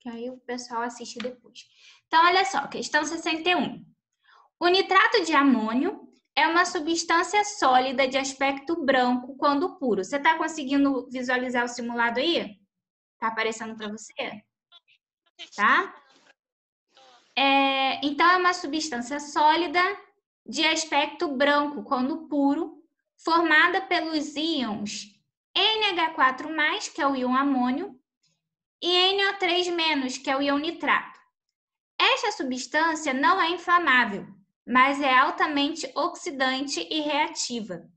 que aí o pessoal assiste depois. Então, olha só, questão 61. O nitrato de amônio é uma substância sólida de aspecto branco quando puro. Você está conseguindo visualizar o simulado aí? Está aparecendo para você? Tá? Então, é uma substância sólida de aspecto branco quando puro, formada pelos íons NH4+, que é o íon amônio, e NO3-, que é o íon nitrato. Esta substância não é inflamável, mas é altamente oxidante e reativa.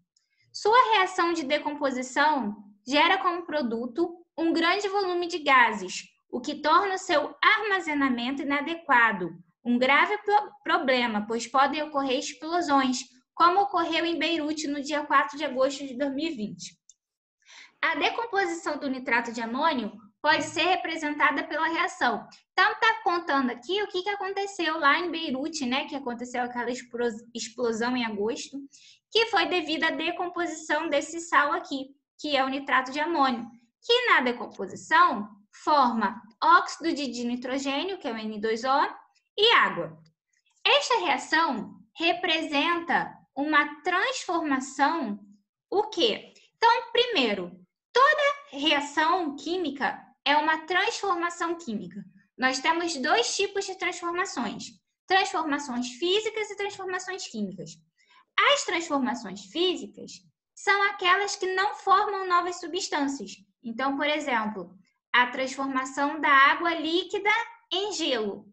Sua reação de decomposição gera como produto um grande volume de gases, o que torna o seu armazenamento inadequado, um grave problema, pois podem ocorrer explosões, como ocorreu em Beirute no dia 4 de agosto de 2020. A decomposição do nitrato de amônio pode ser representada pela reação. Então, está contando aqui o que aconteceu lá em Beirute, né? Que aconteceu aquela explosão em agosto, que foi devido à decomposição desse sal aqui, que é o nitrato de amônio, que na decomposição forma óxido de nitrogênio, que é o N2O, e água. Esta reação representa uma transformação, o quê? Então, primeiro, toda reação química é uma transformação química. Nós temos dois tipos de transformações: transformações físicas e transformações químicas. As transformações físicas são aquelas que não formam novas substâncias. Então, por exemplo, a transformação da água líquida em gelo.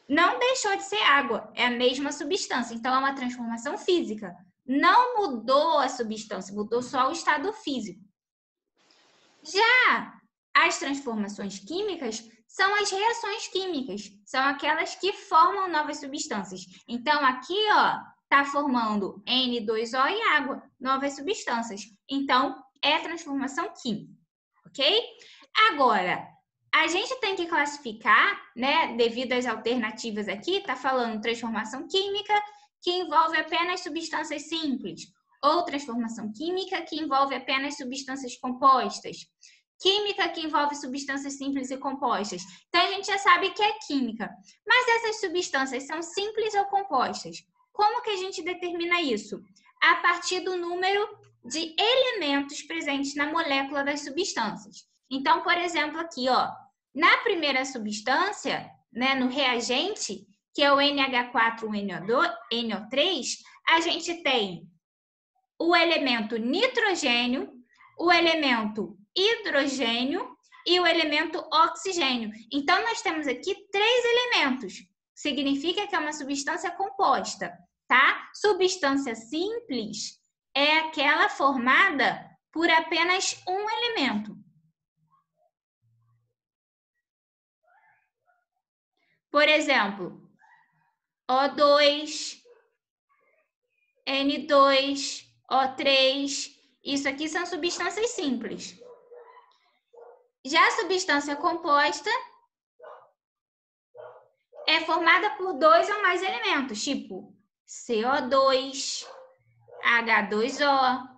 Não deixou de ser água, é a mesma substância. Então, é uma transformação física. Não mudou a substância, mudou só o estado físico. Já as transformações químicas são as reações químicas, são aquelas que formam novas substâncias. Então, aqui, ó, está formando N2O e água, novas substâncias. Então, é transformação química, ok? Agora, a gente tem que classificar, né, devido às alternativas aqui, está falando transformação química que envolve apenas substâncias simples, ou transformação química que envolve apenas substâncias compostas, química que envolve substâncias simples e compostas. Então, a gente já sabe que é química. Mas essas substâncias são simples ou compostas? Como que a gente determina isso? A partir do número de elementos presentes na molécula das substâncias. Então, por exemplo, aqui, ó, na primeira substância, né, no reagente, que é o NH4NO3, a gente tem o elemento nitrogênio, o elemento hidrogênio e o elemento oxigênio. Então, nós temos aqui 3 elementos. Significa que é uma substância composta, tá? Substância simples é aquela formada por apenas um elemento. Por exemplo, O2, N2, O3, isso aqui são substâncias simples. Já a substância composta é formada por 2 ou mais elementos, tipo CO2, H2O,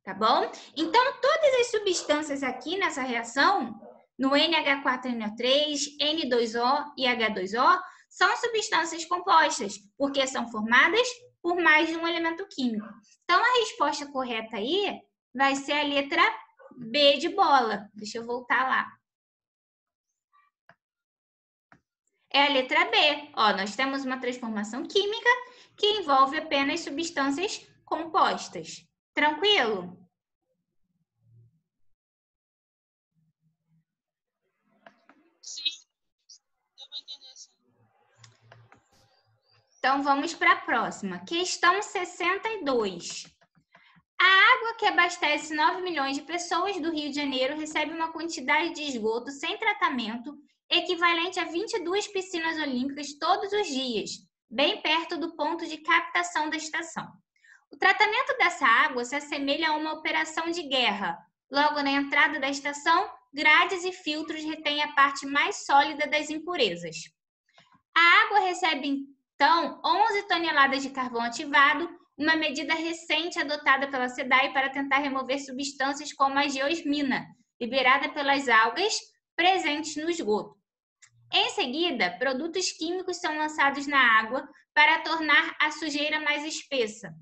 tá bom? Então, todas as substâncias aqui nessa reação, no NH4NO3, N2O e H2O, são substâncias compostas, porque são formadas por mais de um elemento químico. Então, a resposta correta aí vai ser a letra B de bola. Deixa eu voltar lá. É a letra B. Ó, nós temos uma transformação química que envolve apenas substâncias compostas. Tranquilo? Então, vamos para a próxima. Questão 62. A água que abastece 9 milhões de pessoas do Rio de Janeiro recebe uma quantidade de esgoto sem tratamento equivalente a 22 piscinas olímpicas todos os dias, bem perto do ponto de captação da estação. O tratamento dessa água se assemelha a uma operação de guerra. Logo na entrada da estação, grades e filtros retêm a parte mais sólida das impurezas. A água recebe, então, 11 toneladas de carvão ativado, uma medida recente adotada pela SEDAI para tentar remover substâncias como a geosmina, liberada pelas algas presentes no esgoto. Em seguida, produtos químicos são lançados na água para tornar a sujeira mais espessa.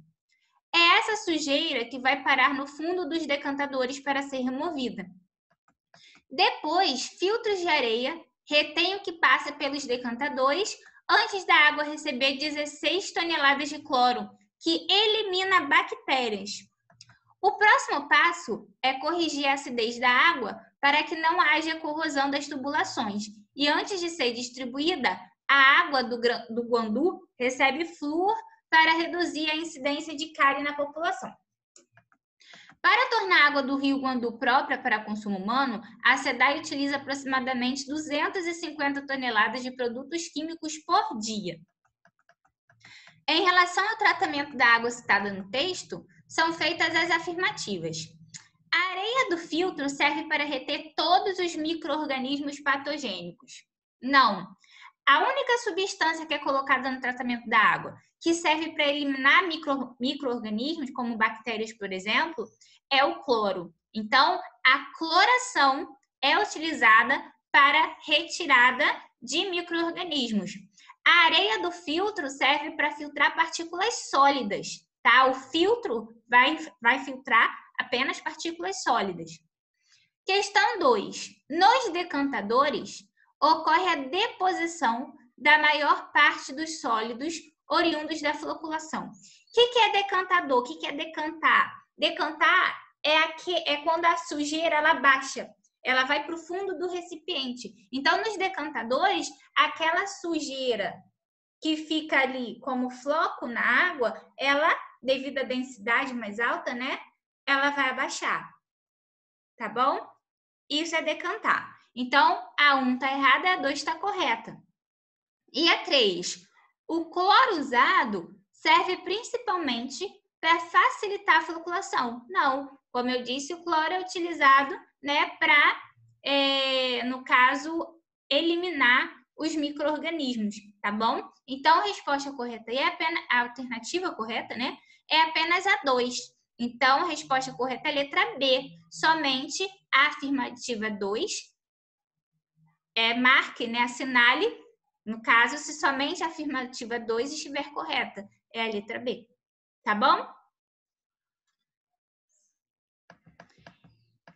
É essa sujeira que vai parar no fundo dos decantadores para ser removida. Depois, filtros de areia retêm o que passa pelos decantadores antes da água receber 16 toneladas de cloro, que elimina bactérias. O próximo passo é corrigir a acidez da água para que não haja corrosão das tubulações. E antes de ser distribuída, a água do Guandu recebe flúor para reduzir a incidência de cárie na população. Para tornar a água do rio Guandu própria para consumo humano, a SEDAI utiliza aproximadamente 250 toneladas de produtos químicos por dia. Em relação ao tratamento da água citada no texto, são feitas as afirmativas. A areia do filtro serve para reter todos os micro-organismos patogênicos. Não. A única substância que é colocada no tratamento da água, que serve para eliminar micro-organismos, como bactérias, por exemplo, é o cloro. Então, a cloração é utilizada para retirada de micro-organismos. A areia do filtro serve para filtrar partículas sólidas, tá? O filtro vai filtrar apenas partículas sólidas. Questão 2. Nos decantadores, ocorre a deposição da maior parte dos sólidos oriundos da floculação. O que é decantador? O que é decantar? Decantar é quando a sujeira ela baixa, ela vai para o fundo do recipiente. Então, nos decantadores, aquela sujeira que fica ali como floco na água, ela, devido à densidade mais alta, né, ela vai abaixar. Tá bom? Isso é decantar. Então, a 1 está errada e a 2 está correta. E a 3. O cloro usado serve principalmente para facilitar a floculação. Não, como eu disse, o cloro é utilizado, né, para, no caso, eliminar os micro-organismos, tá bom? Então, a resposta correta e a alternativa correta, né, é apenas a 2. Então, a resposta correta é a letra B. Somente a afirmativa 2. Marque, né, assinale, no caso, se somente a afirmativa 2 estiver correta. É a letra B. Tá bom?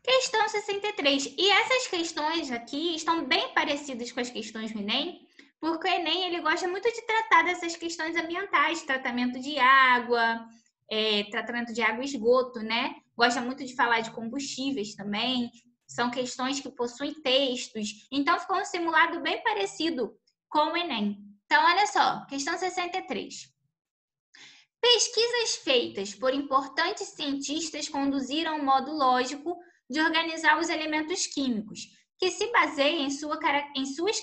Questão 63. E essas questões aqui estão bem parecidas com as questões do Enem, porque o Enem ele gosta muito de tratar dessas questões ambientais, tratamento de água e esgoto, né? Gosta muito de falar de combustíveis também. São questões que possuem textos. Então, ficou um simulado bem parecido com o Enem. Então, olha só, questão 63. Pesquisas feitas por importantes cientistas conduziram um modo lógico de organizar os elementos químicos, que se baseia em suas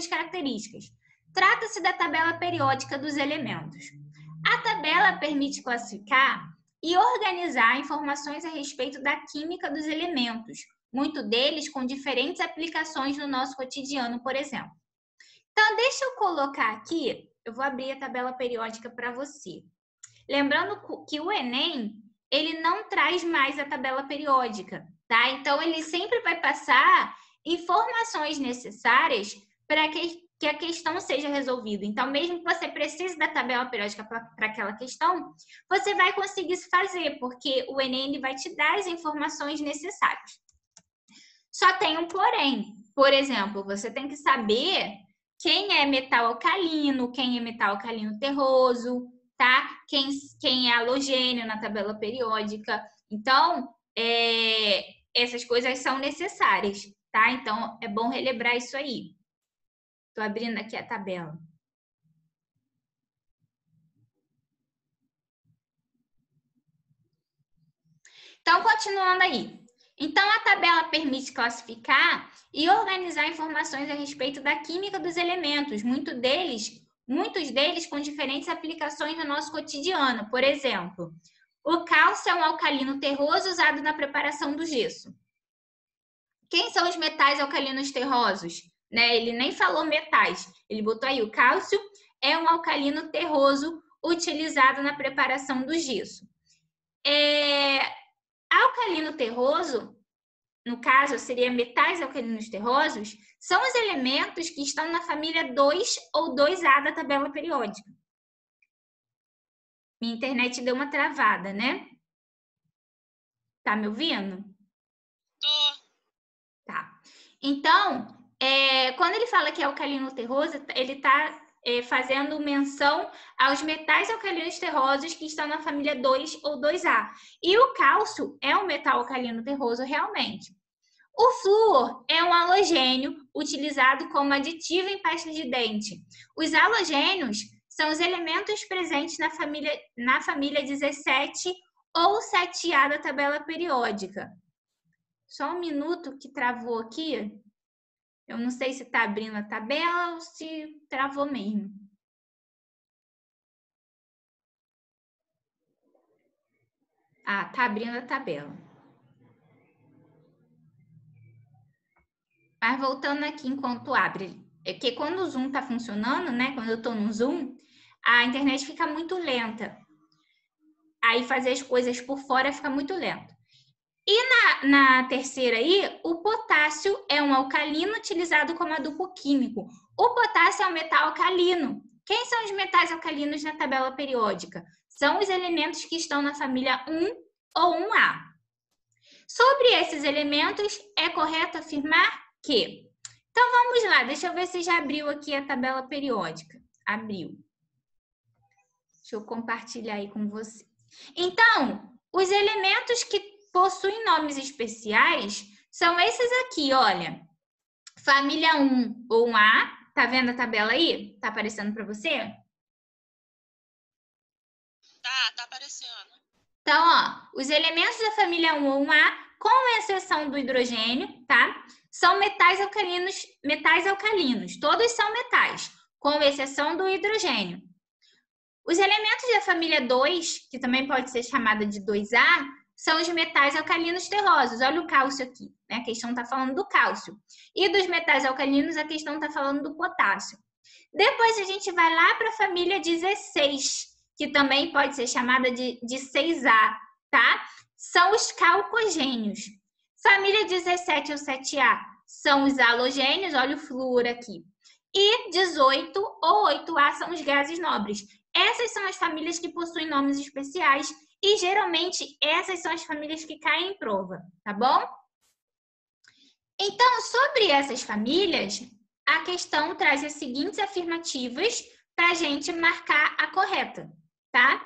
características. Trata-se da tabela periódica dos elementos. A tabela permite classificar e organizar informações a respeito da química dos elementos, muito deles com diferentes aplicações no nosso cotidiano, por exemplo. Então, deixa eu colocar aqui, eu vou abrir a tabela periódica para você. Lembrando que o Enem, ele não traz mais a tabela periódica, tá? Então, ele sempre vai passar informações necessárias para que a questão seja resolvida. Então, mesmo que você precise da tabela periódica para aquela questão, você vai conseguir fazer, porque o Enem ele vai te dar as informações necessárias. Só tem um porém. Por exemplo, você tem que saber quem é metal alcalino, quem é metal alcalino terroso, tá? Quem é halogênio na tabela periódica. Então, essas coisas são necessárias, tá? Então, é bom relembrar isso aí. Estou abrindo aqui a tabela. Então, continuando aí. Então, a tabela permite classificar e organizar informações a respeito da química dos elementos, muitos deles com diferentes aplicações no nosso cotidiano. Por exemplo, o cálcio é um alcalino terroso usado na preparação do gesso. Quem são os metais alcalinos terrosos? Né? Ele nem falou metais, ele botou aí o cálcio é um alcalino terroso utilizado na preparação do gesso. Alcalino terroso, no caso, seria metais alcalinos terrosos, são os elementos que estão na família 2 ou 2A da tabela periódica. Minha internet deu uma travada, né? Tá me ouvindo? Tô. Tá. Então, quando ele fala que é alcalino terroso, ele está fazendo menção aos metais alcalinos terrosos que estão na família 2 ou 2A. E o cálcio é um metal alcalino terroso realmente. O flúor é um halogênio utilizado como aditivo em pasta de dente. Os halogênios são os elementos presentes na família 17 ou 7A da tabela periódica. Só um minuto que travou aqui. Eu não sei se está abrindo a tabela ou se travou mesmo. Ah, tá abrindo a tabela. Mas voltando aqui enquanto abre. É que quando o Zoom está funcionando, né? Quando eu estou no Zoom, a internet fica muito lenta. Aí fazer as coisas por fora fica muito lento. E na terceira aí, o potássio é um alcalino utilizado como adubo químico. O potássio é um metal alcalino. Quem são os metais alcalinos na tabela periódica? São os elementos que estão na família 1 ou 1A. Sobre esses elementos, é correto afirmar que... Então, vamos lá. Deixa eu ver se já abriu aqui a tabela periódica. Abriu. Deixa eu compartilhar aí com você. Então, os elementos que possuem nomes especiais são esses aqui, olha. Família 1 ou 1A. Tá vendo a tabela aí? Tá aparecendo para você? Tá aparecendo. Então, ó, os elementos da família 1 ou 1A, com exceção do hidrogênio, tá? São metais alcalinos. Todos são metais, com exceção do hidrogênio. Os elementos da família 2, que também pode ser chamada de 2A, são os metais alcalinos terrosos. Olha o cálcio aqui, né? A questão está falando do cálcio. E dos metais alcalinos, a questão está falando do potássio. Depois a gente vai lá para a família 16, que também pode ser chamada de 6A, tá? São os calcogênios. Família 17 ou 7A são os halogênios, olha o flúor aqui. E 18 ou 8A são os gases nobres. Essas são as famílias que possuem nomes especiais e, geralmente, essas são as famílias que caem em prova, tá bom? Então, sobre essas famílias, a questão traz as seguintes afirmativas para a gente marcar a correta, tá?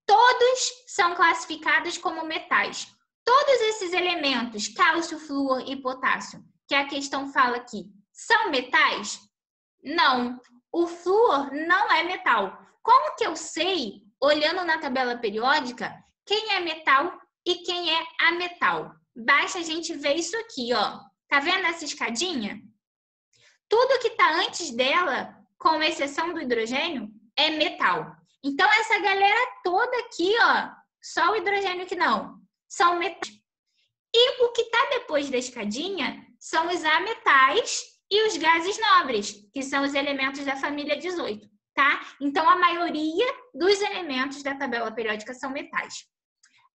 Todos são classificados como metais. Todos esses elementos, cálcio, flúor e potássio, que a questão fala aqui, são metais? Não, o flúor não é metal. Como que eu sei, olhando na tabela periódica, quem é metal e quem é ametal? Basta a gente ver isso aqui, ó. Tá vendo essa escadinha? Tudo que está antes dela, com exceção do hidrogênio, é metal. Então, essa galera toda aqui, ó, só o hidrogênio que não, são metais. E o que está depois da escadinha são os ametais e os gases nobres, que são os elementos da família 18, tá? Então, a maioria dos elementos da tabela periódica são metais.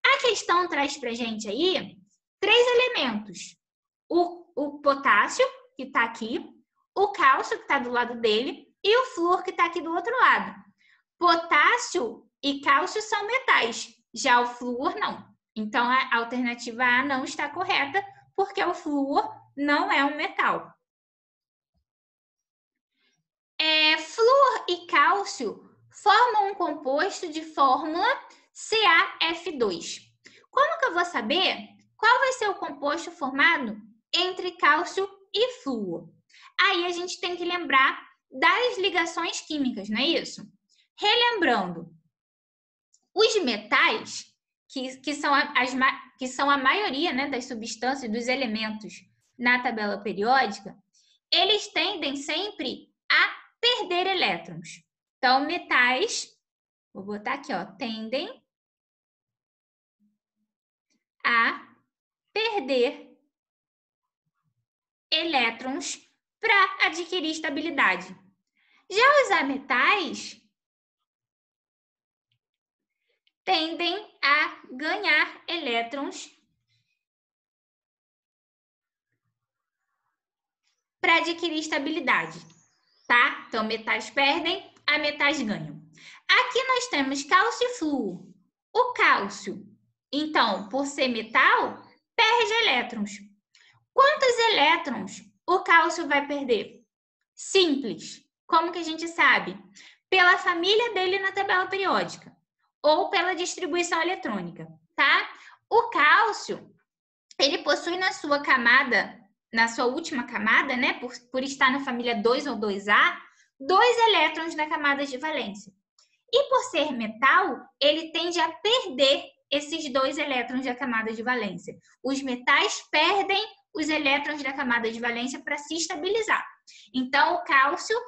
A questão traz pra gente aí 3 elementos. O potássio, que está aqui, o cálcio, que está do lado dele, e o flúor, que está aqui do outro lado. Potássio e cálcio são metais, já o flúor não. Então, a alternativa A não está correta, porque o flúor não é um metal. Flúor e cálcio formam um composto de fórmula CaF2. Como que eu vou saber qual vai ser o composto formado entre cálcio e flúor? Aí a gente tem que lembrar das ligações químicas, não é isso? Relembrando, os metais, que são a maioria, né, das substâncias, dos elementos na tabela periódica, eles tendem sempre a perder elétrons. Então, metais, vou botar aqui, ó, tendem a perder elétrons para adquirir estabilidade. Já os ametais tendem a ganhar elétrons para adquirir estabilidade, tá? Então, metais perdem, a metais ganham. Aqui nós temos cálcio e flúor. O cálcio, então, por ser metal, perde elétrons. Quantos elétrons o cálcio vai perder? Simples. Como que a gente sabe? Pela família dele na tabela periódica ou pela distribuição eletrônica, tá? O cálcio, ele possui na sua camada, na sua última camada, né, por estar na família 2 ou 2A, 2 elétrons na camada de valência. E por ser metal, ele tende a perder esses 2 elétrons da camada de valência. Os metais perdem os elétrons da camada de valência para se estabilizar. Então, o cálcio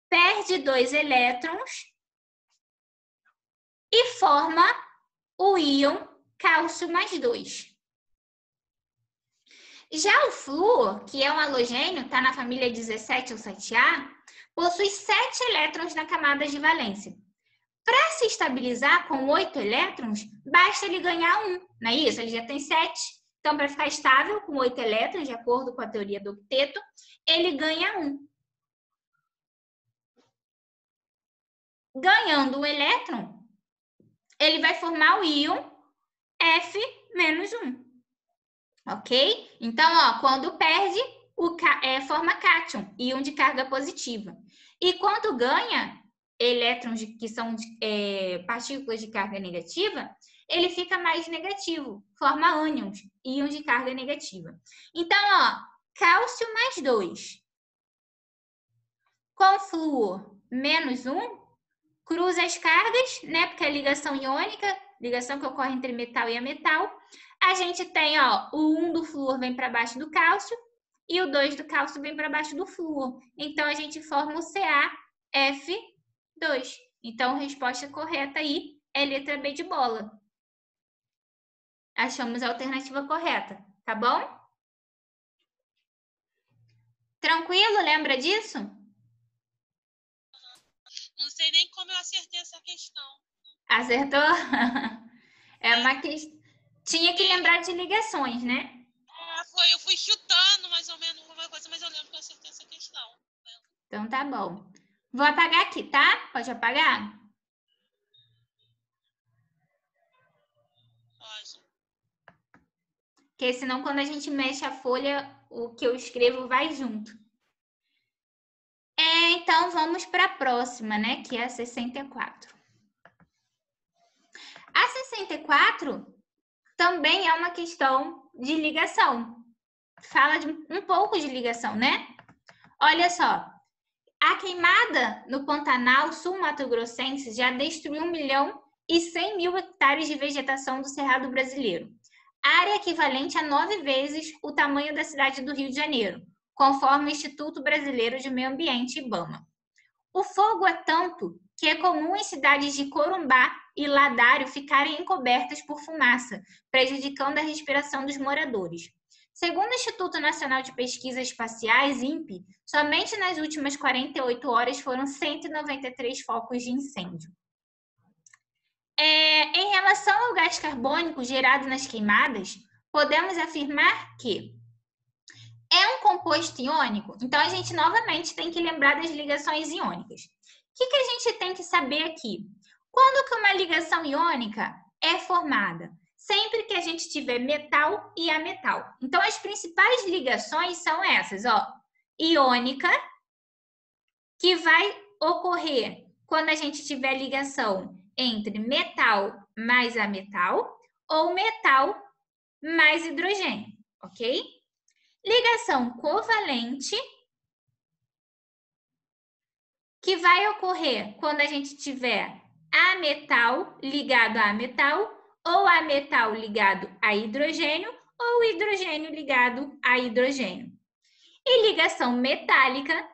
perde 2 elétrons e forma o íon cálcio mais 2. Já o flúor, que é um halogênio, está na família 17 ou 7A, possui 7 elétrons na camada de valência. Para se estabilizar com 8 elétrons, basta ele ganhar 1, não é isso? Ele já tem 7. Então, para ficar estável com 8 elétrons, de acordo com a teoria do octeto, ele ganha 1. Ganhando um elétron, ele vai formar o íon F-1. Ok? Então, ó, quando perde, forma cátion, íon de carga positiva. E quando ganha elétrons que são partículas de carga negativa, ele fica mais negativo, forma ânions, íons de carga negativa. Então, ó, cálcio mais 2. Com flúor menos 1, cruza as cargas, né? Porque é ligação iônica, ligação que ocorre entre metal e ametal. A gente tem, ó, o 1 do flúor vem para baixo do cálcio e o 2 do cálcio vem para baixo do flúor. Então, a gente forma o CaF2. Então, a resposta correta aí é letra B de bola. Achamos a alternativa correta, tá bom? Tranquilo? Lembra disso? Não sei nem como eu acertei essa questão. Acertou? É uma questão. Tinha que lembrar de ligações, né? Eu fui chutando mais ou menos alguma coisa, mas eu lembro que eu acertei essa questão. Então tá bom. Vou apagar aqui, tá? Pode apagar? Pode. Porque senão quando a gente mexe a folha, o que eu escrevo vai junto. Então vamos para a próxima, né? Que é a 64. A 64 também é uma questão de ligação. Fala um pouco de ligação, né? Olha só. A queimada no Pantanal sul-mato-grossense já destruiu 1.100.000 hectares de vegetação do Cerrado brasileiro. Área equivalente a 9 vezes o tamanho da cidade do Rio de Janeiro, conforme o Instituto Brasileiro de Meio Ambiente, IBAMA. O fogo é tanto que é comum em cidades de Corumbá e Ladário ficarem encobertas por fumaça, prejudicando a respiração dos moradores. Segundo o Instituto Nacional de Pesquisas Espaciais, INPE, somente nas últimas 48 horas foram 193 focos de incêndio. Em relação ao gás carbônico gerado nas queimadas, podemos afirmar que é um composto iônico. Então, a gente novamente tem que lembrar das ligações iônicas. O que a gente tem que saber aqui? Quando que uma ligação iônica é formada? Sempre que a gente tiver metal e ametal. Então, as principais ligações são essas, ó. Iônica, que vai ocorrer quando a gente tiver ligação entre metal mais ametal ou metal mais hidrogênio, ok? Ligação covalente, que vai ocorrer quando a gente tiver ametal ligado a metal, ou ametal ligado a hidrogênio, ou hidrogênio ligado a hidrogênio. E ligação metálica,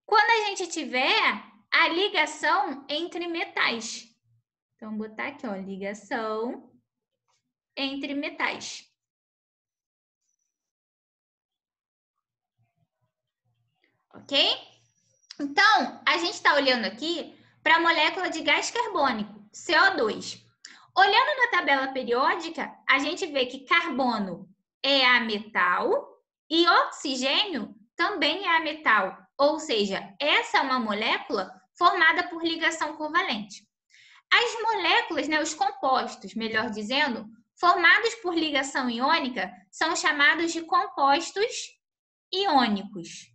quando a gente tiver a ligação entre metais. Então, vou botar aqui, ó, ligação entre metais. Ok? Então, a gente está olhando aqui para a molécula de gás carbônico, CO2. Olhando na tabela periódica, a gente vê que carbono é ametal E oxigênio também é ametal, ou seja, essa é uma molécula formada por ligação covalente. As moléculas, né, os compostos, melhor dizendo, formados por ligação iônica, são chamados de compostos iônicos.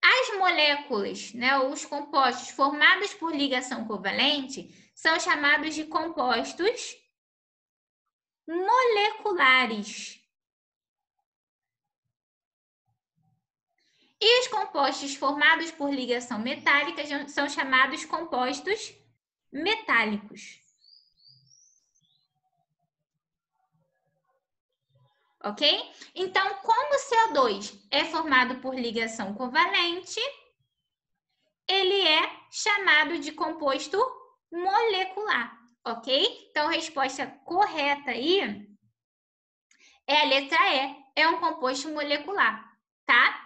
As moléculas, né, os compostos formados por ligação covalente, são chamados de compostos moleculares. E os compostos formados por ligação metálica são chamados compostos metálicos. Ok? Então, como o CO2 é formado por ligação covalente, ele é chamado de composto molecular. Ok? Então, a resposta correta aí é a letra E, é um composto molecular, tá?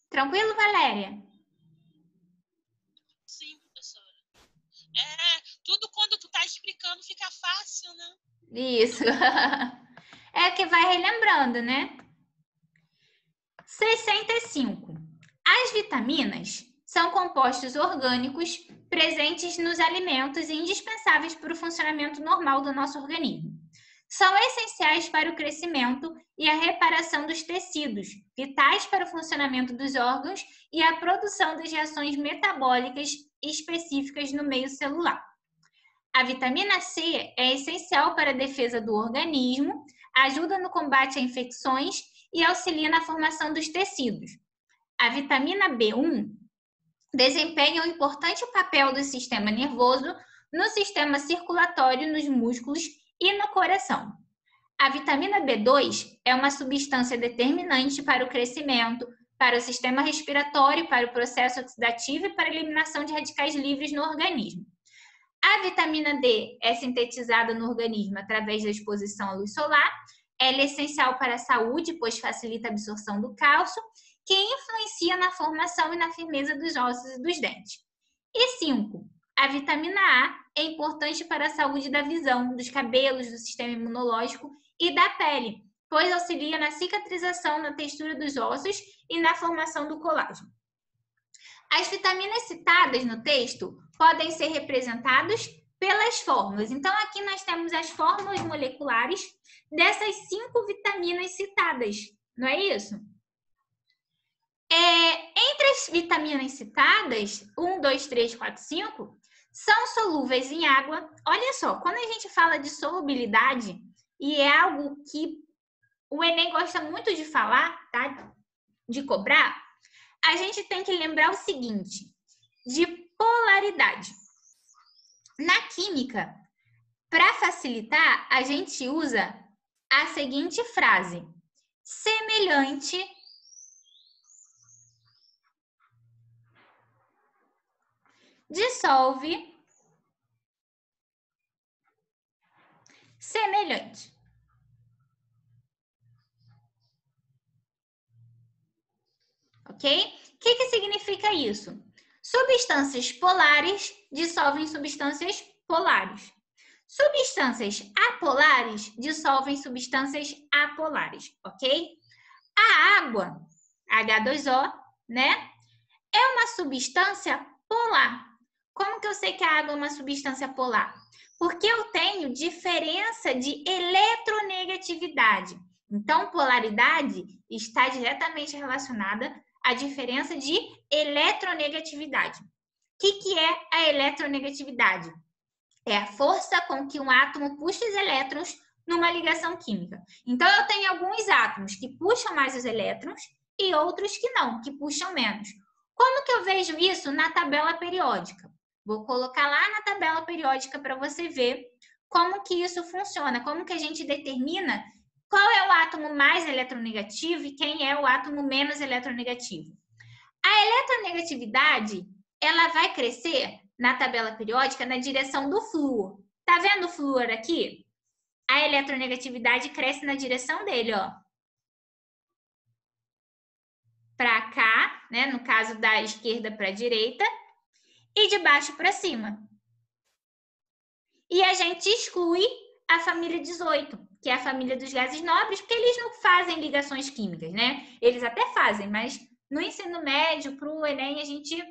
Tranquilo, Valéria? Sim, professora. Tudo quando tu tá explicando fica fácil, né? Isso. É que vai relembrando, né? 65. As vitaminas são compostos orgânicos presentes nos alimentos e indispensáveis para o funcionamento normal do nosso organismo. São essenciais para o crescimento e a reparação dos tecidos, vitais para o funcionamento dos órgãos e a produção das reações metabólicas específicas no meio celular. A vitamina C é essencial para a defesa do organismo, ajuda no combate a infecções e auxilia na formação dos tecidos. A vitamina B1 desempenha um importante papel do sistema nervoso, no sistema circulatório, nos músculos e no coração. A vitamina B2 é uma substância determinante para o crescimento, para o sistema respiratório, para o processo oxidativo e para a eliminação de radicais livres no organismo. A vitamina D é sintetizada no organismo através da exposição à luz solar. Ela é essencial para a saúde, pois facilita a absorção do cálcio, que influencia na formação e na firmeza dos ossos e dos dentes. E 5. A vitamina A é importante para a saúde da visão, dos cabelos, do sistema imunológico e da pele, pois auxilia na cicatrização, na textura dos ossos e na formação do colágeno. As vitaminas citadas no texto podem ser representadas pelas fórmulas. Então, aqui nós temos as fórmulas moleculares dessas 5 vitaminas citadas, não é isso? Entre as vitaminas citadas, 1, 2, 3, 4, 5, são solúveis em água. Olha só, quando a gente fala de solubilidade, e é algo que o Enem gosta muito de falar, tá? De cobrar, a gente tem que lembrar o seguinte, de polaridade. Na química, para facilitar, a gente usa a seguinte frase: semelhante dissolve semelhante. Ok? O que significa isso? Substâncias polares dissolvem substâncias polares. Substâncias apolares dissolvem substâncias apolares, ok? A água, H2O, né? É uma substância polar. Como que eu sei que a água é uma substância polar? Porque eu tenho diferença de eletronegatividade. Então, polaridade está diretamente relacionada à diferença de eletronegatividade. O que é a eletronegatividade? É a força com que um átomo puxa os elétrons numa ligação química. Então, eu tenho alguns átomos que puxam mais os elétrons e outros que não, que puxam menos. Como que eu vejo isso na tabela periódica? Vou colocar lá na tabela periódica para você ver como que isso funciona, como que a gente determina qual é o átomo mais eletronegativo e quem é o átomo menos eletronegativo. A eletronegatividade, ela vai crescer na tabela periódica na direção do flúor. Tá vendo o flúor aqui? A eletronegatividade cresce na direção dele, ó. Para cá, né? No caso da esquerda para a direita, e de baixo para cima. E a gente exclui a família 18, que é a família dos gases nobres, porque eles não fazem ligações químicas, né? Eles até fazem, mas no ensino médio, para o Enem, a gente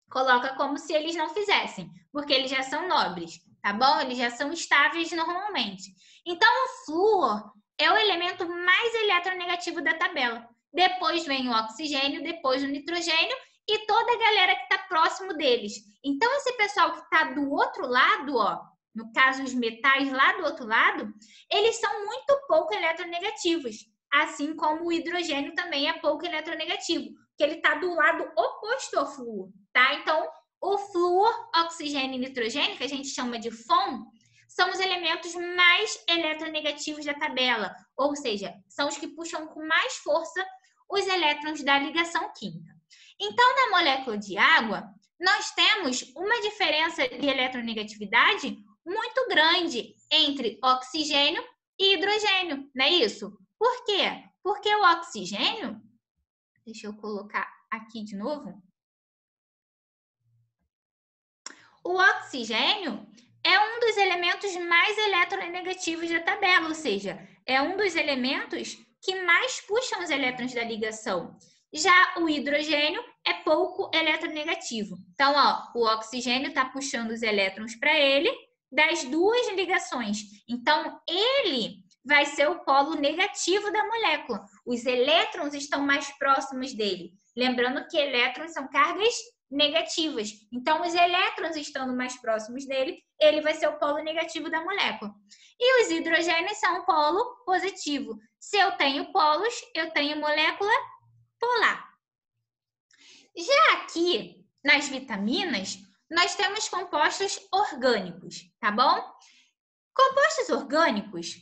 coloca como se eles não fizessem, porque eles já são nobres, tá bom? Eles já são estáveis normalmente. Então, o flúor é o elemento mais eletronegativo da tabela. Depois vem o oxigênio, depois o nitrogênio e toda a galera que está próximo deles. Então, esse pessoal que está do outro lado, ó, no caso os metais lá do outro lado, eles são muito pouco eletronegativos, assim como o hidrogênio também é pouco eletronegativo, que ele está do lado oposto ao flúor, tá? Então, o flúor, oxigênio e nitrogênio, que a gente chama de FON, são os elementos mais eletronegativos da tabela, ou seja, são os que puxam com mais força os elétrons da ligação química. Então, na molécula de água, nós temos uma diferença de eletronegatividade muito grande entre oxigênio e hidrogênio, não é isso? Por quê? Porque o oxigênio, deixa eu colocar aqui de novo. O oxigênio é um dos elementos mais eletronegativos da tabela, ou seja, é um dos elementos que mais puxam os elétrons da ligação. Já o hidrogênio é pouco eletronegativo. Então, ó, o oxigênio está puxando os elétrons para ele das duas ligações. Então, ele vai ser o polo negativo da molécula. Os elétrons estão mais próximos dele. Lembrando que elétrons são cargas negativas. Então, os elétrons estando mais próximos dele, ele vai ser o polo negativo da molécula. E os hidrogênios são o polo positivo. Se eu tenho polos, eu tenho molécula polar. Já aqui, nas vitaminas, nós temos compostos orgânicos, tá bom? Compostos orgânicos,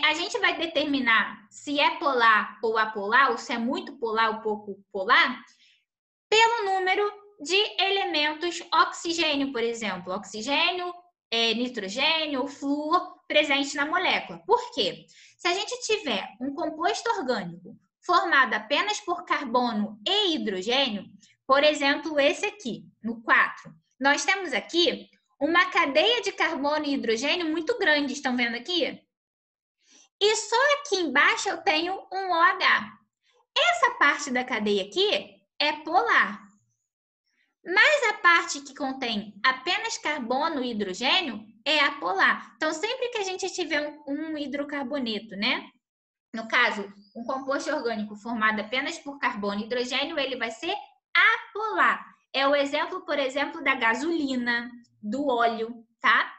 a gente vai determinar se é polar ou apolar, ou se é muito polar ou pouco polar, pelo número de elementos oxigênio, por exemplo. Oxigênio, nitrogênio, flúor presente na molécula. Por quê? Se a gente tiver um composto orgânico formado apenas por carbono e hidrogênio, por exemplo, esse aqui, no 4, nós temos aqui uma cadeia de carbono e hidrogênio muito grande, estão vendo aqui? E só aqui embaixo eu tenho um OH. Essa parte da cadeia aqui é polar. Mas a parte que contém apenas carbono e hidrogênio é apolar. Então, sempre que a gente tiver um hidrocarboneto, né? No caso, um composto orgânico formado apenas por carbono e hidrogênio, ele vai ser apolar. É o exemplo, por exemplo, da gasolina, do óleo, tá?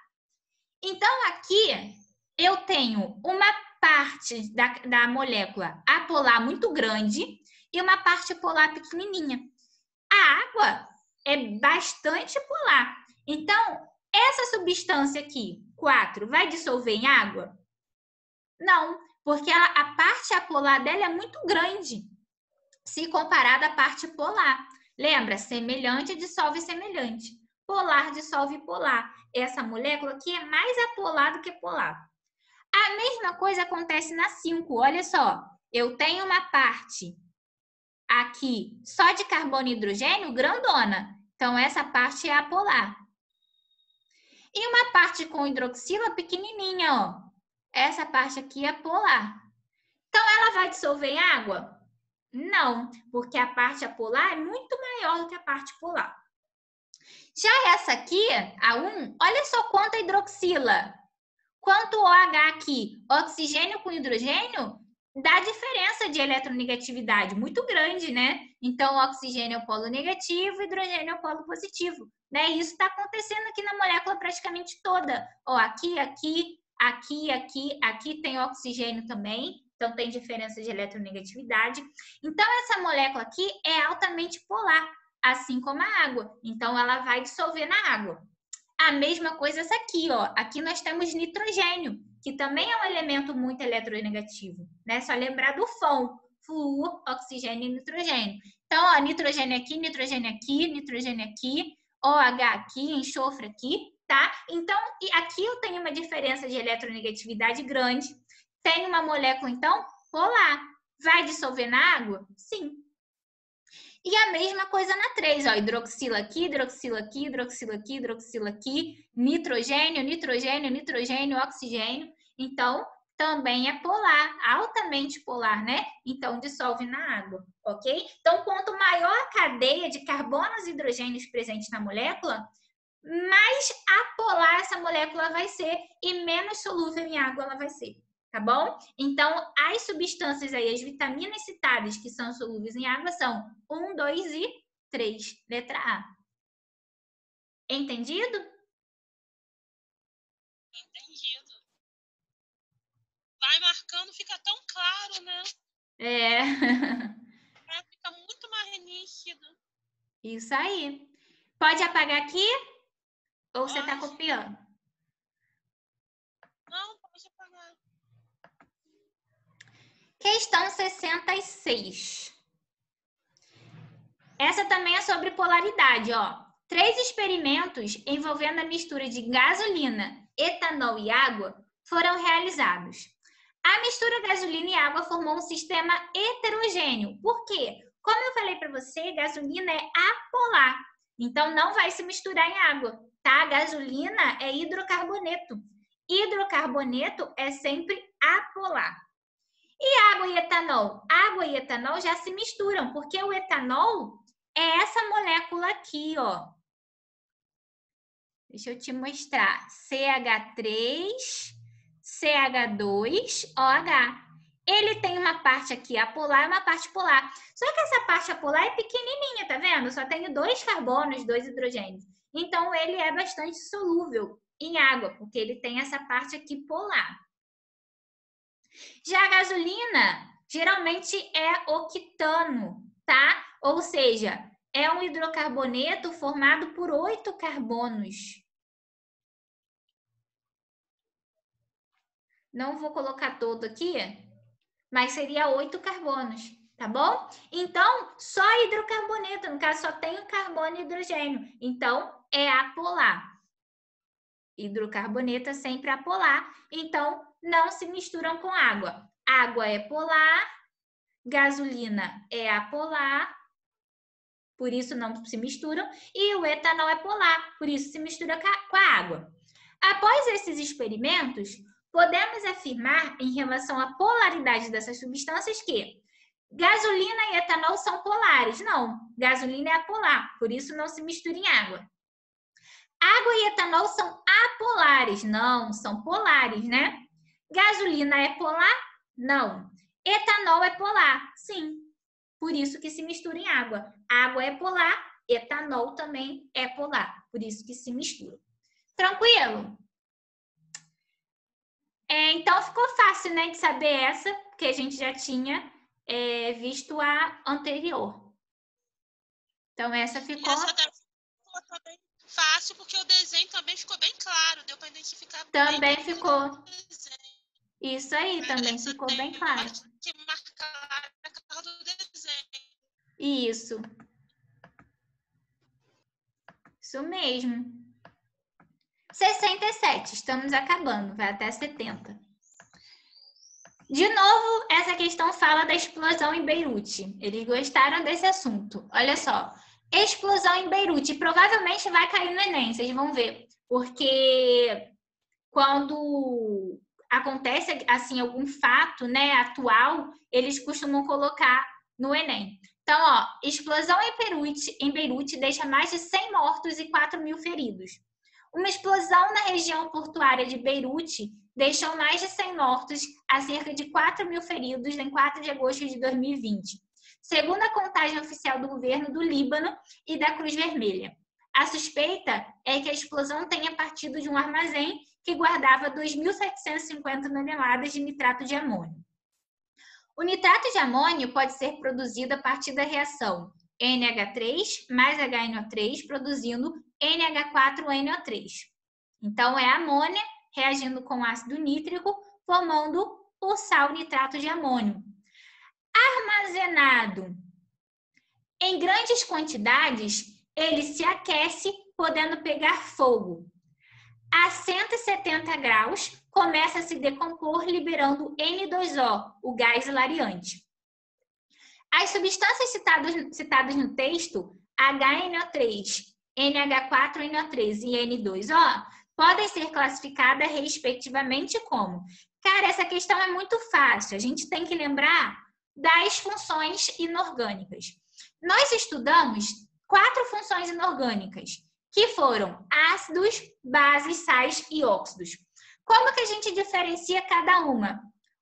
Então, aqui eu tenho uma parte da molécula apolar muito grande e uma parte polar pequenininha. A água é bastante polar. Então, essa substância aqui, 4, vai dissolver em água? Não, porque a parte apolar dela é muito grande, se comparada à parte polar. Lembra? Semelhante dissolve semelhante. Polar dissolve polar. Essa molécula aqui é mais apolar do que polar. A mesma coisa acontece na 5. Olha só, eu tenho uma parte aqui só de carbono e hidrogênio grandona. Então, essa parte é apolar. E uma parte com hidroxila pequenininha, ó. Essa parte aqui é polar. Então, ela vai dissolver em água? Não, porque a parte apolar é muito maior do que a parte polar. Já essa aqui, a 1, olha só quanta hidroxila. Quanto OH aqui? Oxigênio com hidrogênio dá diferença de eletronegatividade muito grande, né? Então, o oxigênio é o polo negativo, o hidrogênio é o polo positivo, né? Isso está acontecendo aqui na molécula praticamente toda. Ó, aqui, aqui, aqui, aqui, aqui tem oxigênio também, então tem diferença de eletronegatividade. Então, essa molécula aqui é altamente polar, assim como a água. Então, ela vai dissolver na água. A mesma coisa essa aqui, ó. Aqui nós temos nitrogênio, que também é um elemento muito eletronegativo, né? Só lembrar do FON, flúor, oxigênio e nitrogênio. Então, ó, nitrogênio aqui, nitrogênio aqui, nitrogênio aqui, OH aqui, enxofre aqui, tá? Então, aqui eu tenho uma diferença de eletronegatividade grande. Tenho uma molécula, então, polar. Vai dissolver na água? Sim. E a mesma coisa na 3, ó, hidroxila aqui, hidroxila aqui, hidroxila aqui, hidroxila aqui, nitrogênio, nitrogênio, nitrogênio, oxigênio. Então, também é polar, altamente polar, né? Então, dissolve na água, ok? Então, quanto maior a cadeia de carbonos e hidrogênios presentes na molécula, mais apolar essa molécula vai ser e menos solúvel em água ela vai ser, tá bom? Então, as substâncias aí, as vitaminas citadas que são solúveis em água são 1, 2 e 3, letra A. Entendido? Entendido. Vai marcando, fica tão claro, né? É. Fica muito mais nítido. Isso aí. Pode apagar aqui? Ou você está copiando? Não, pode apagar. Questão 66. Essa também é sobre polaridade, ó. 3 experimentos envolvendo a mistura de gasolina, etanol e água foram realizados. A mistura gasolina e água formou um sistema heterogêneo. Por quê? Como eu falei para você, gasolina é apolar. Então, não vai se misturar em água, tá? Gasolina é hidrocarboneto. Hidrocarboneto é sempre apolar. E água e etanol? Água e etanol já se misturam, porque o etanol é essa molécula aqui, ó. Deixa eu te mostrar. CH3, CH2OH. Ele tem uma parte aqui apolar e uma parte polar. Só que essa parte apolar é pequenininha, tá vendo? Só tem 2 carbonos, 2 hidrogênios. Então, ele é bastante solúvel em água, porque ele tem essa parte aqui polar. Já a gasolina, geralmente é octano, tá? Ou seja, é um hidrocarboneto formado por 8 carbonos. Não vou colocar todo aqui, mas seria 8 carbonos, tá bom? Então, só hidrocarboneto, no caso só tem um carbono e hidrogênio. Então, é apolar. Hidrocarboneto é sempre apolar, então não se misturam com água. Água é polar, gasolina é apolar, por isso não se misturam, e o etanol é polar, por isso se mistura com a água. Após esses experimentos, podemos afirmar em relação à polaridade dessas substâncias que gasolina e etanol são polares. Não, gasolina é apolar, por isso não se mistura em água. Água e etanol são apolares. Não, são polares, né? Gasolina é polar? Não. Etanol é polar? Sim. Por isso que se mistura em água. Água é polar, etanol também é polar. Por isso que se mistura. Tranquilo? Então, ficou fácil, né, de saber essa, porque a gente já tinha visto a anterior. Então, essa ficou... Essa ficou também fácil, porque o desenho também ficou bem claro. Deu para identificar também bem ficou. Isso aí, também ficou bem claro. Que marcar a cor do desenho. Isso. Isso mesmo. 67, estamos acabando, vai até 70. De novo, essa questão fala da explosão em Beirute. Eles gostaram desse assunto. Olha só, explosão em Beirute. Provavelmente vai cair no Enem, vocês vão ver. Porque quando acontece assim algum fato, né, atual, eles costumam colocar no Enem. Então, ó, explosão em Beirute deixa mais de 100 mortos e 4.000 feridos. Uma explosão na região portuária de Beirute deixou mais de 100 mortos a cerca de 4.000 feridos em 4 de agosto de 2020, segundo a contagem oficial do governo do Líbano e da Cruz Vermelha. A suspeita é que a explosão tenha partido de um armazém que guardava 2.750 toneladas de nitrato de amônio. O nitrato de amônio pode ser produzido a partir da reação NH3 mais HNO3, produzindo NH4NO3. Então, é amônia reagindo com ácido nítrico, formando o sal nitrato de amônio. Armazenado em grandes quantidades, ele se aquece, podendo pegar fogo. A 170 graus, começa a se decompor, liberando N2O, o gás hilariante. As substâncias citadas no texto, HNO3, NH4, NO3 e N2O, podem ser classificadas respectivamente como? Cara, essa questão é muito fácil. A gente tem que lembrar das funções inorgânicas. Nós estudamos 4 funções inorgânicas, que foram ácidos, bases, sais e óxidos. Como que a gente diferencia cada uma?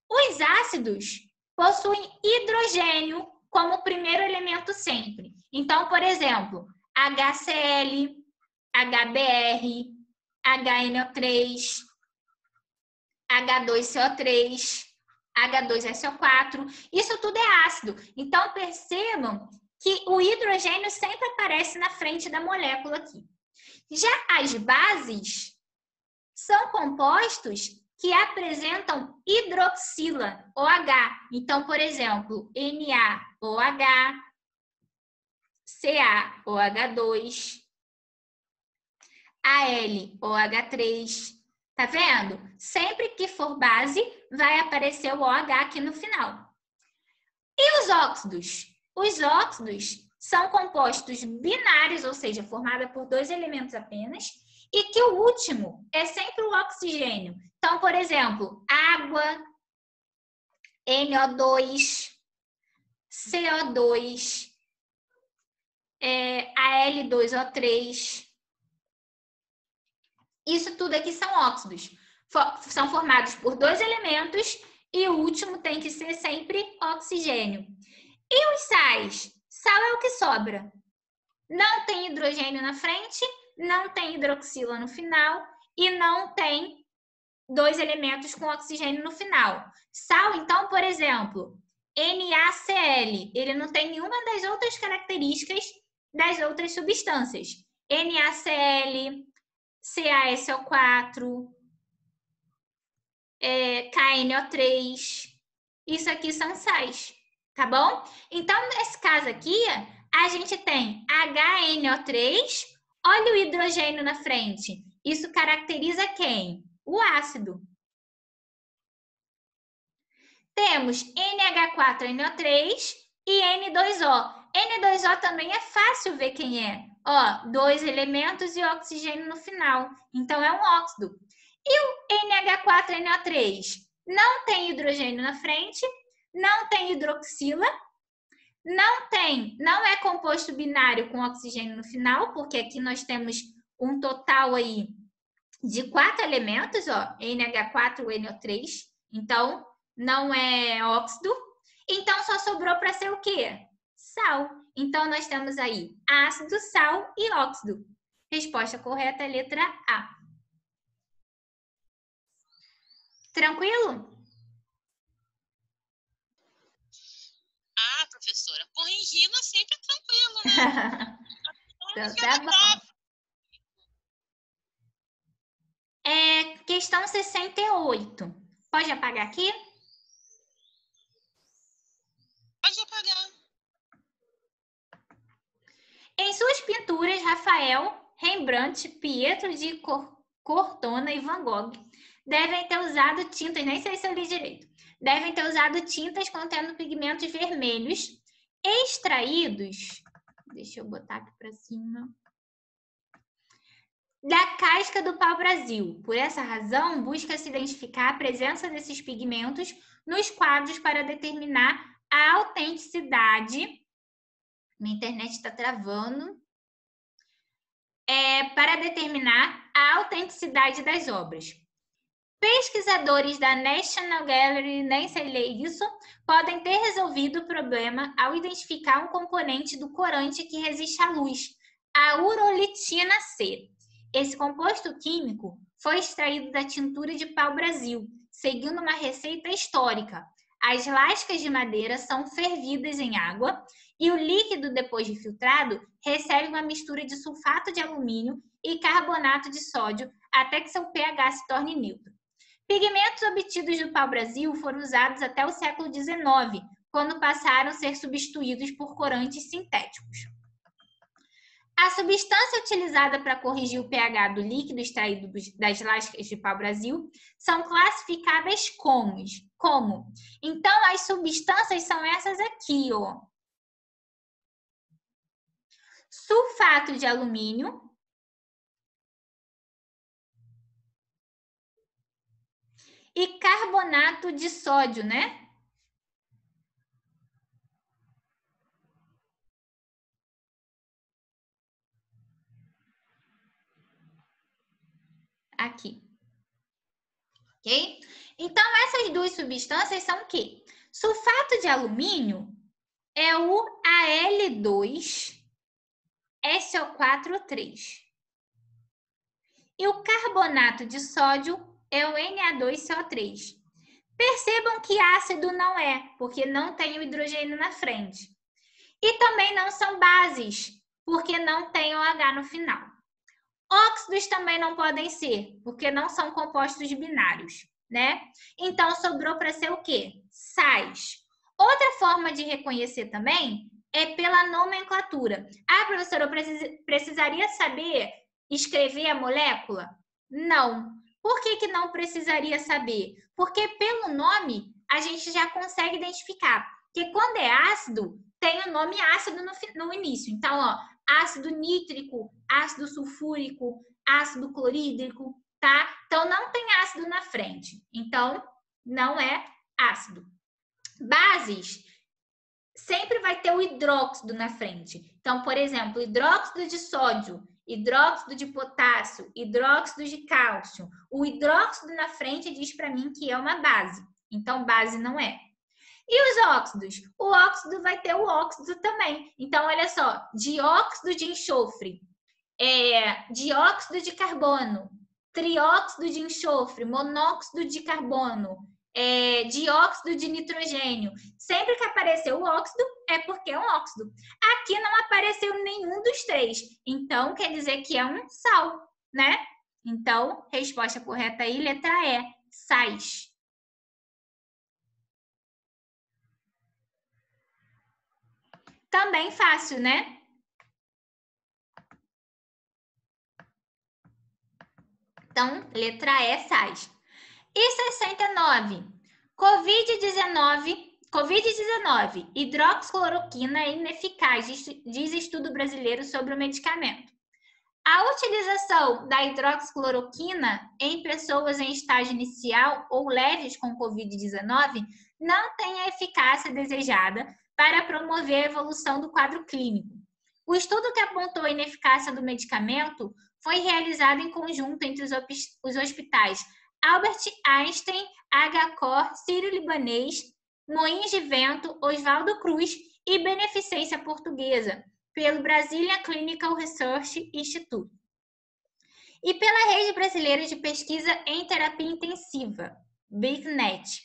Os ácidos possuem hidrogênio como primeiro elemento sempre. Então, por exemplo, HCl, HBr, HNO3, H2CO3, H2SO4, isso tudo é ácido. Então, percebam que o hidrogênio sempre aparece na frente da molécula aqui. Já as bases são compostos que apresentam hidroxila, OH. Então, por exemplo, NaOH, CaOH2, AlOH3. Tá vendo? Sempre que for base, vai aparecer o OH aqui no final. E os óxidos? Os óxidos são compostos binários, ou seja, formados por 2 elementos apenas, e que o último é sempre o oxigênio. Então, por exemplo, água, NO2, CO2, Al2O3. Isso tudo aqui são óxidos. São formados por 2 elementos e o último tem que ser sempre oxigênio. E os sais? Sal é o que sobra. Não tem hidrogênio na frente, não tem hidroxila no final e não tem 2 elementos com oxigênio no final. Sal, então, por exemplo, NaCl, ele não tem nenhuma das outras características das outras substâncias. NaCl, CaSO4, KNO3, isso aqui são sais, tá bom? Então, nesse caso aqui, a gente tem HNO3, olha o hidrogênio na frente. Isso caracteriza quem? O ácido. Temos NH4NO3 e N2O. N2O também é fácil ver quem é. Ó, 2 elementos e oxigênio no final. Então, é um óxido. E o NH4NO3? Não tem hidrogênio na frente, não tem hidroxila, não é composto binário com oxigênio no final, porque aqui nós temos um total aí de 4 elementos, ó, NH4NO3. Então, não é óxido. Então, só sobrou para ser o quê? Sal. Então, nós temos aí ácido, sal e óxido. Resposta correta é a letra A. Tranquilo? Ah, professora, corrigindo é sempre tranquilo, né? Então, tá bom. Questão 68. Pode apagar aqui? Pode apagar. Em suas pinturas, Rafael, Rembrandt, Pietro de Cortona e Van Gogh devem ter usado tintas, nem sei se eu li direito, devem ter usado tintas contendo pigmentos vermelhos extraídos, deixa eu botar aqui para cima, da casca do pau-brasil. Por essa razão, busca-se identificar a presença desses pigmentos nos quadros para determinar a autenticidade. Minha internet está travando. Para determinar a autenticidade das obras. Pesquisadores da National Gallery, nem sei ler isso, podem ter resolvido o problema ao identificar um componente do corante que resiste à luz, a urolitina C. Esse composto químico foi extraído da tintura de pau-brasil, seguindo uma receita histórica. As lascas de madeira são fervidas em água e o líquido, depois de filtrado, recebe uma mistura de sulfato de alumínio e carbonato de sódio até que seu pH se torne neutro. Pigmentos obtidos do pau-brasil foram usados até o século XIX, quando passaram a ser substituídos por corantes sintéticos. A substância utilizada para corrigir o pH do líquido extraído das lascas de pau-brasil são classificadas como? Então, as substâncias são essas aqui, ó. sulfato de alumínio e carbonato de sódio, né? Aqui. Ok? Então, essas duas substâncias são o quê? Sulfato de alumínio é o Al2SO4-3. E o carbonato de sódio é o Na2CO3. Percebam que ácido não é, porque não tem o hidrogênio na frente. E também não são bases, porque não tem o H no final. Óxidos também não podem ser, porque não são compostos binários, né? Então, sobrou para ser o quê? Sais. Outra forma de reconhecer também é pela nomenclatura. Ah, professora, eu precisaria saber escrever a molécula? Não. Por que não precisaria saber? Porque pelo nome a gente já consegue identificar. Porque quando é ácido, tem o nome ácido no início. Então, ó, ácido nítrico, ácido sulfúrico, ácido clorídrico, tá? Então, não tem ácido na frente. Então, não é ácido. Bases, sempre vai ter o hidróxido na frente. Então, por exemplo, hidróxido de sódio, hidróxido de potássio, hidróxido de cálcio. O hidróxido na frente diz para mim que é uma base. Então, base não é. E os óxidos? O óxido vai ter o óxido também. Então, olha só, dióxido de enxofre, dióxido de carbono, trióxido de enxofre, monóxido de carbono, dióxido de nitrogênio. Sempre que apareceu o óxido, é porque é um óxido. Aqui não apareceu nenhum dos três. Então, quer dizer que é um sal, né? Então, resposta correta aí, letra E, sais. Também fácil, né? Então, letra E, sais. E 69. Covid-19, hidroxicloroquina é ineficaz, diz estudo brasileiro sobre o medicamento. A utilização da hidroxicloroquina em pessoas em estágio inicial ou leves com Covid-19 não tem a eficácia desejada para promover a evolução do quadro clínico. O estudo que apontou a ineficácia do medicamento foi realizado em conjunto entre os hospitais Albert Einstein, HCOR, Sírio-Libanês, Moinhos de Vento, Oswaldo Cruz e Beneficência Portuguesa, pelo Brazilian Clinical Research Institute e pela Rede Brasileira de Pesquisa em Terapia Intensiva, BICNET.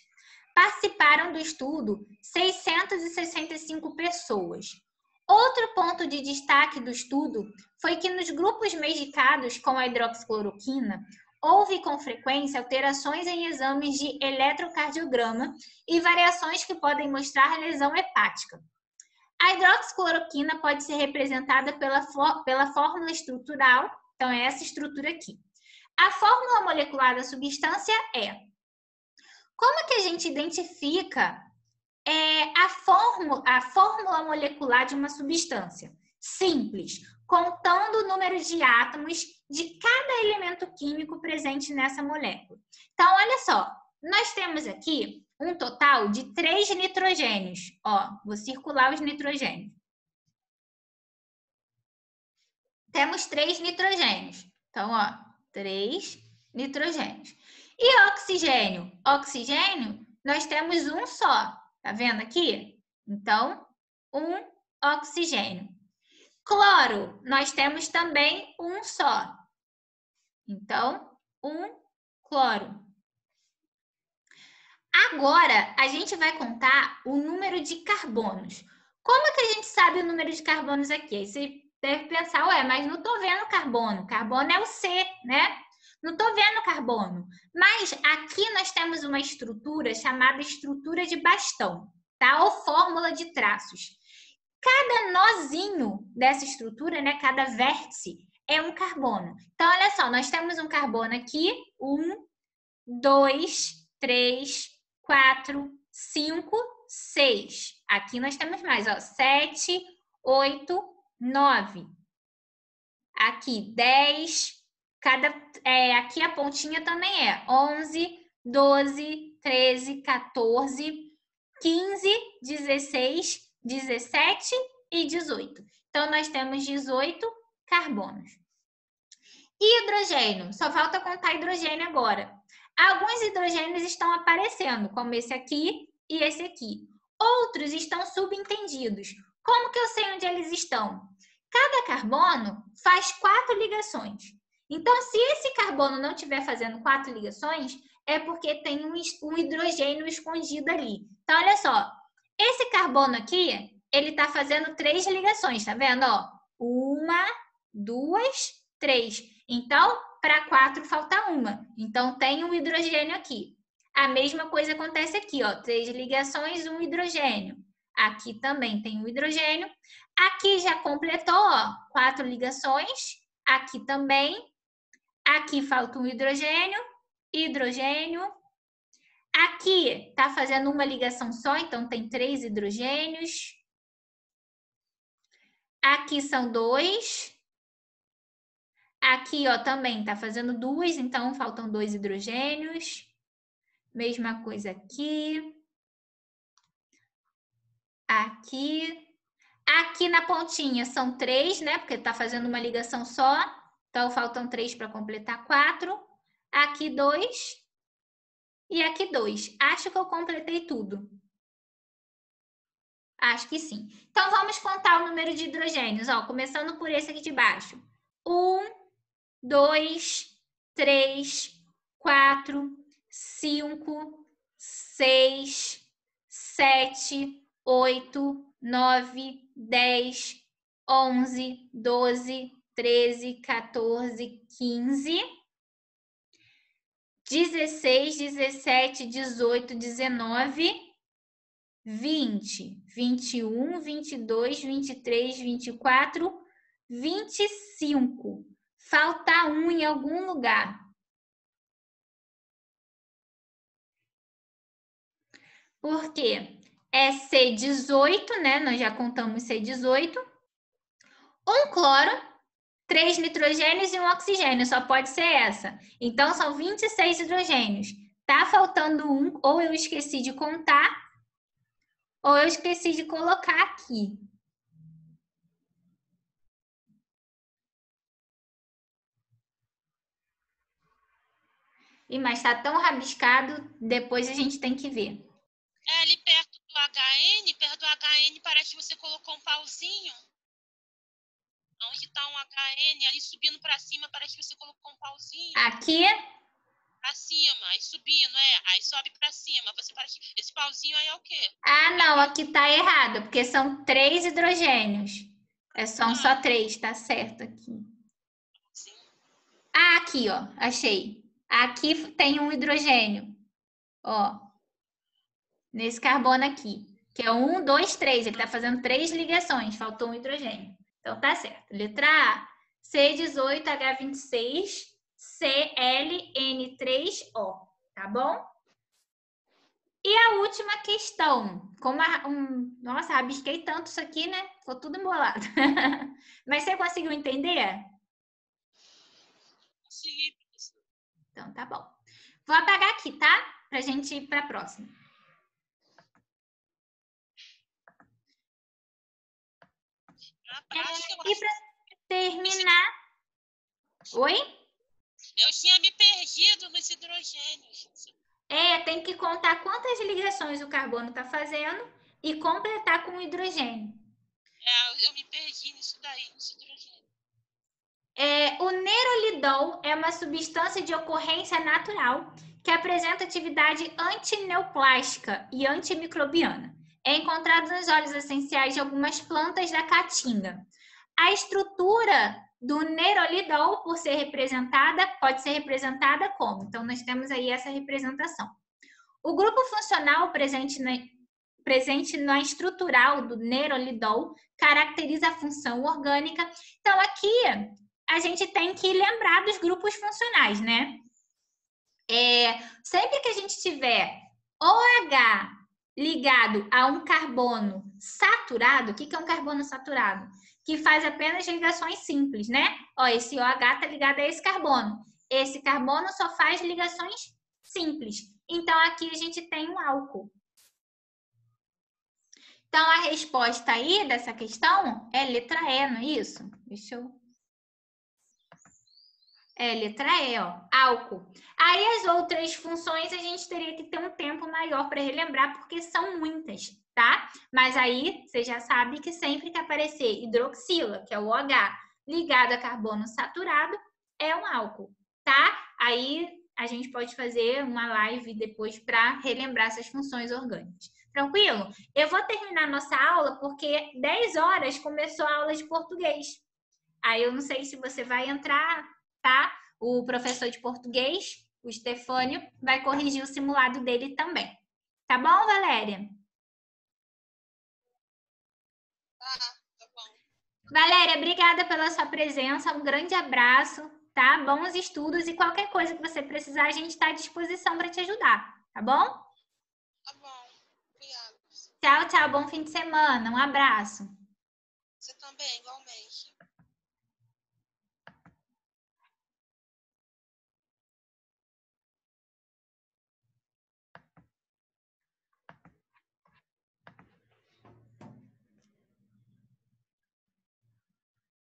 Participaram do estudo 665 pessoas. Outro ponto de destaque do estudo foi que nos grupos medicados com a hidroxicloroquina, houve com frequência alterações em exames de eletrocardiograma e variações que podem mostrar lesão hepática. A hidroxicloroquina pode ser representada pela fórmula estrutural, então é essa estrutura aqui. A fórmula molecular da substância é: como que a gente identifica a fórmula molecular de uma substância? Simples, contando o número de átomos de cada elemento químico presente nessa molécula. Então, olha só, nós temos aqui um total de 3 nitrogênios. Ó, vou circular os nitrogênios. Temos 3 nitrogênios. Então, ó, 3 nitrogênios. E oxigênio? Oxigênio, nós temos um só. Tá vendo aqui? Então, um oxigênio. Cloro, nós temos também um só. Então, um cloro. Agora, a gente vai contar o número de carbonos. Como que a gente sabe o número de carbonos aqui? Aí você deve pensar, ué, mas não tô vendo carbono. Carbono é o C, né? Não tô vendo carbono. Mas aqui nós temos uma estrutura chamada estrutura de bastão, tá? Ou fórmula de traços. Cada nozinho dessa estrutura, né? Cada vértice é um carbono. Então, olha só, nós temos um carbono aqui, 1, 2, 3, 4, 5, 6. Aqui nós temos mais, ó, 7, 8, 9. Aqui 10, aqui a pontinha também é 11, 12, 13, 14, 15, 16, 17 e 18. Então, nós temos 18 carbonos. E hidrogênio? Só falta contar hidrogênio agora. Alguns hidrogênios estão aparecendo, como esse aqui e esse aqui. Outros estão subentendidos. Como que eu sei onde eles estão? Cada carbono faz 4 ligações. Então, se esse carbono não estiver fazendo 4 ligações, é porque tem um hidrogênio escondido ali. Então, olha só. Esse carbono aqui, ele está fazendo 3 ligações, tá vendo? Ó, 1, 2, 3. Então, para 4 falta 1. Então, tem um hidrogênio aqui. A mesma coisa acontece aqui, ó. 3 ligações, 1 hidrogênio. Aqui também tem um hidrogênio. Aqui já completou, ó, 4 ligações. Aqui também. Aqui falta um hidrogênio. Hidrogênio. Aqui está fazendo uma ligação só, então tem 3 hidrogênios. Aqui são 2. Aqui, ó, também está fazendo 2, então faltam 2 hidrogênios. Mesma coisa aqui. Aqui. Aqui na pontinha são 3, né? Porque está fazendo uma ligação só. Então, faltam 3 para completar 4. Aqui 2. E aqui 2. Acho que eu completei tudo. Acho que sim. Então, vamos contar o número de hidrogênios. Ó, começando por esse aqui de baixo. 1, 2, 3, 4, 5, 6, 7, 8, 9, 10, 11, 12, 13, 14, 15, 16, 17, 18, 19, 20, 21, 22, 23, 24, 25. Falta 1 em algum lugar. Por quê? É C18, né? Nós já contamos C18. Um cloro, 3 nitrogênios e um oxigênio. Só pode ser essa. Então, são 26 hidrogênios. Tá faltando um, ou eu esqueci de contar, ou eu esqueci de colocar aqui. Mas tá tão rabiscado, depois a gente tem que ver. É ali perto do HN parece que você colocou um pauzinho. Onde está um HN, ali subindo para cima, parece que você colocou um pauzinho. Aqui? Para cima, aí subindo, aí sobe para cima. Você parece... Esse pauzinho aí é o quê? Ah, não, aqui tá errado, porque são 3 hidrogênios. São só 3, tá certo aqui. Sim. Ah, aqui, ó, achei. Aqui tem um hidrogênio, ó, nesse carbono aqui, que é 1, 2, 3. Ele tá fazendo 3 ligações, faltou um hidrogênio. Então, tá certo. Letra A, C18H26, ClN3O, tá bom? E a última questão. Nossa, rabisquei tanto isso aqui, né? Ficou tudo embolado. Mas você conseguiu entender? Consegui. Então, tá bom. Vou apagar aqui, tá? Pra gente ir pra próxima. E pra terminar... Oi? Eu tinha me perdido nos hidrogênios. Tem que contar quantas ligações o carbono está fazendo e completar com o hidrogênio. Eu me perdi nisso daí, nesse hidrogênio. O nerolidol é uma substância de ocorrência natural que apresenta atividade antineoplástica e antimicrobiana. É encontrado nos óleos essenciais de algumas plantas da caatinga. A estrutura do nerolidol, por ser representada, pode ser representada como? Então, nós temos aí essa representação. O grupo funcional presente na estrutural do nerolidol caracteriza a função orgânica. Então, aqui a gente tem que lembrar dos grupos funcionais, né? Sempre que a gente tiver OH ligado a um carbono saturado, o que é um carbono saturado? que faz apenas ligações simples, né? Ó, esse OH está ligado a esse carbono. Esse carbono só faz ligações simples. Então, aqui a gente tem um álcool. Então, a resposta aí dessa questão é letra E, não é isso? Deixa eu... É, letra E, ó, álcool. Aí as outras funções a gente teria que ter um tempo maior para relembrar, porque são muitas, tá? Mas aí você já sabe que sempre que aparecer hidroxila, que é o OH, ligado a carbono saturado, é um álcool, tá? Aí a gente pode fazer uma live depois para relembrar essas funções orgânicas. Tranquilo? Eu vou terminar nossa aula porque 10 horas começou a aula de português. Aí eu não sei se você vai entrar, tá? O professor de português, o Stefânio, vai corrigir o simulado dele também. Tá bom, Valéria? Tá bom. Valéria, obrigada pela sua presença. Um grande abraço, tá? Bons estudos e qualquer coisa que você precisar, a gente está à disposição para te ajudar, tá bom? Tá bom. Obrigada. Tchau, tchau. Bom fim de semana. Um abraço. Você também, igualmente.